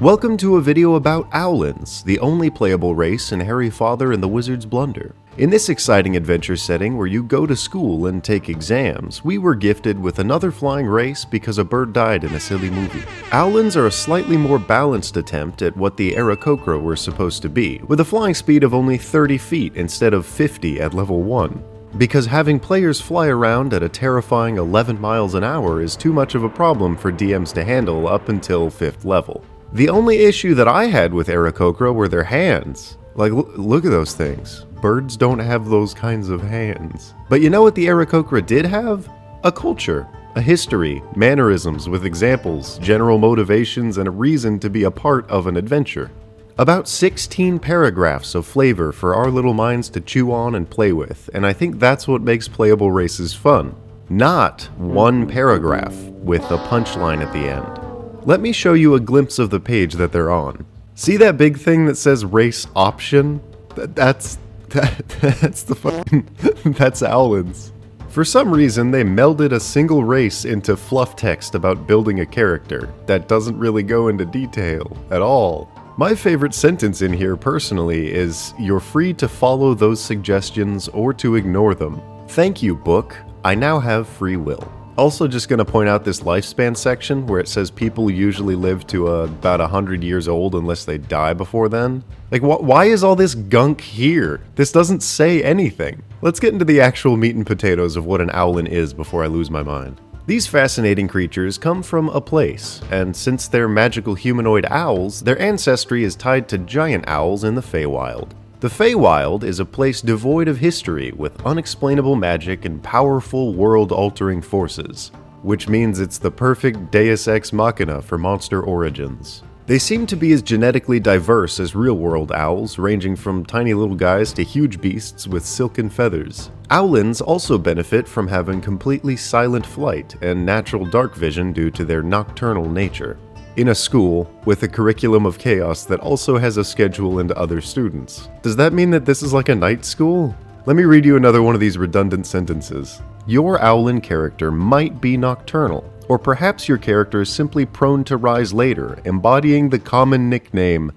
Welcome to a video about Owlins, the only playable race in Harry Father and the Wizard's Blunder. In this exciting adventure setting where you go to school and take exams, we were gifted with another flying race because a bird died in a silly movie. Owlins are a slightly more balanced attempt at what the Aarakocra were supposed to be, with a flying speed of only 30 feet instead of 50 at level 1. Because having players fly around at a terrifying 11 miles an hour is too much of a problem for DMs to handle up until 5th level. The only issue that I had with Aarakocra were their hands. Like, look at those things. Birds don't have those kinds of hands. But you know what the Aarakocra did have? A culture, a history, mannerisms with examples, general motivations, and a reason to be a part of an adventure. About 16 paragraphs of flavor for our little minds to chew on and play with, and I think that's what makes playable races fun. Not one paragraph with a punchline at the end. Let me show you a glimpse of the page that they're on. See that big thing that says race option? That's the fucking, that's Owlins. For some reason, they melded a single race into fluff text about building a character that doesn't really go into detail at all. My favorite sentence in here personally is, "You're free to follow those suggestions or to ignore them. Thank you, book. I now have free will." Also just going to point out this lifespan section where it says people usually live to about 100 years old unless they die before then. Like, why is all this gunk here? This doesn't say anything. Let's get into the actual meat and potatoes of what an owlin is before I lose my mind. These fascinating creatures come from a place, and since they're magical humanoid owls, their ancestry is tied to giant owls in the Feywild. The Feywild is a place devoid of history with unexplainable magic and powerful world-altering forces, which means it's the perfect deus ex machina for monster origins. They seem to be as genetically diverse as real-world owls, ranging from tiny little guys to huge beasts with silken feathers. Owlins also benefit from having completely silent flight and natural dark vision due to their nocturnal nature. In a school, with a curriculum of chaos that also has a schedule and other students. Does that mean that this is like a night school? Let me read you another one of these redundant sentences. Your owlin character might be nocturnal, or perhaps your character is simply prone to rise later, embodying the common nickname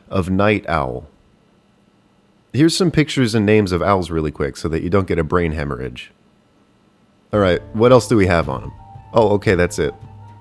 of night owl. Here's some pictures and names of owls really quick so that you don't get a brain hemorrhage. Alright, what else do we have on them? Oh, okay, that's it.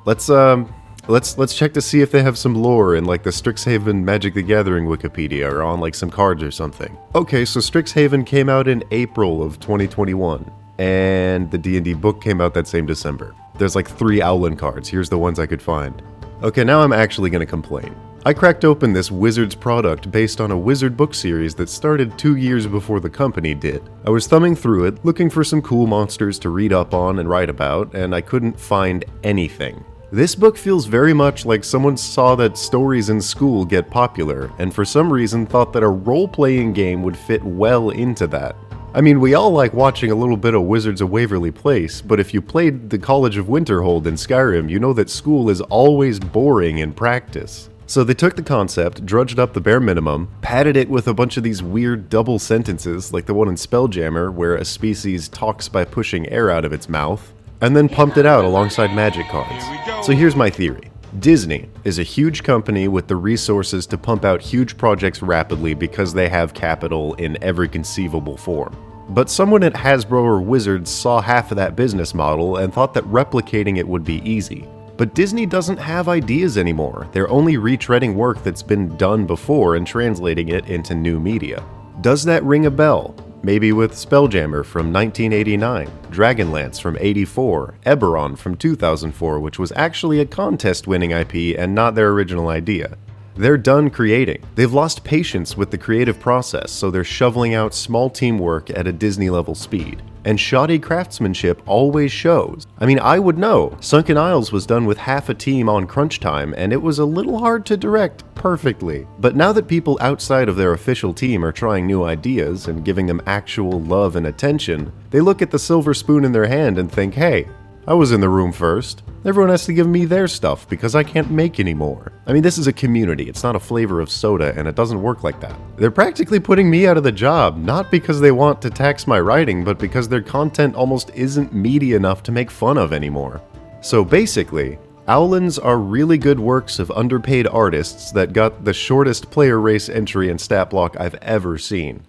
Let's check to see if they have some lore in like the Strixhaven Magic the Gathering Wikipedia or on like some cards or something. Okay, so Strixhaven came out in April of 2021, and the D&D book came out that same December. There's like 3 Owlin cards. Here's the ones I could find. Okay, now I'm actually gonna complain. I cracked open this Wizards product based on a Wizard book series that started 2 years before the company did. I was thumbing through it, looking for some cool monsters to read up on and write about, and I couldn't find anything. This book feels very much like someone saw that stories in school get popular, and for some reason thought that a role-playing game would fit well into that. I mean, we all like watching a little bit of Wizards of Waverly Place, but if you played the College of Winterhold in Skyrim, you know that school is always boring in practice. So they took the concept, drudged up the bare minimum, padded it with a bunch of these weird double sentences, like the one in Spelljammer, where a species talks by pushing air out of its mouth, and then pumped it out alongside magic cards. So here's my theory. Disney is a huge company with the resources to pump out huge projects rapidly because they have capital in every conceivable form. But someone at Hasbro or Wizards saw half of that business model and thought that replicating it would be easy. But Disney doesn't have ideas anymore. They're only retreading work that's been done before and translating it into new media. Does that ring a bell? Maybe with Spelljammer from 1989, Dragonlance from 84, Eberron from 2004, which was actually a contest-winning IP and not their original idea. They're done creating. They've lost patience with the creative process, so they're shoveling out small teamwork at a Disney-level speed. And shoddy craftsmanship always shows. I mean, I would know. Sunken Isles was done with half a team on crunch time, and it was a little hard to direct perfectly. But now that people outside of their official team are trying new ideas and giving them actual love and attention, they look at the silver spoon in their hand and think, hey, I was in the room first. Everyone has to give me their stuff because I can't make anymore. I mean, this is a community, it's not a flavor of soda, and it doesn't work like that. They're practically putting me out of the job, not because they want to tax my writing, but because their content almost isn't meaty enough to make fun of anymore. So basically, Owlins are really good works of underpaid artists that got the shortest player race entry and stat block I've ever seen.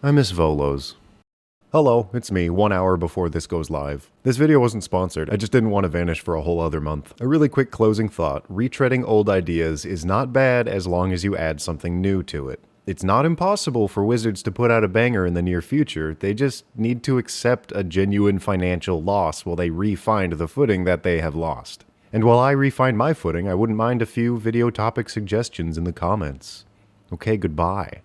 I miss Volos. Hello, it's me, 1 hour before this goes live. This video wasn't sponsored, I just didn't want to vanish for a whole other month. A really quick closing thought: retreading old ideas is not bad as long as you add something new to it. It's not impossible for Wizards to put out a banger in the near future, they just need to accept a genuine financial loss while they re-find the footing that they have lost. And while I re-find my footing, I wouldn't mind a few video topic suggestions in the comments. Okay, goodbye.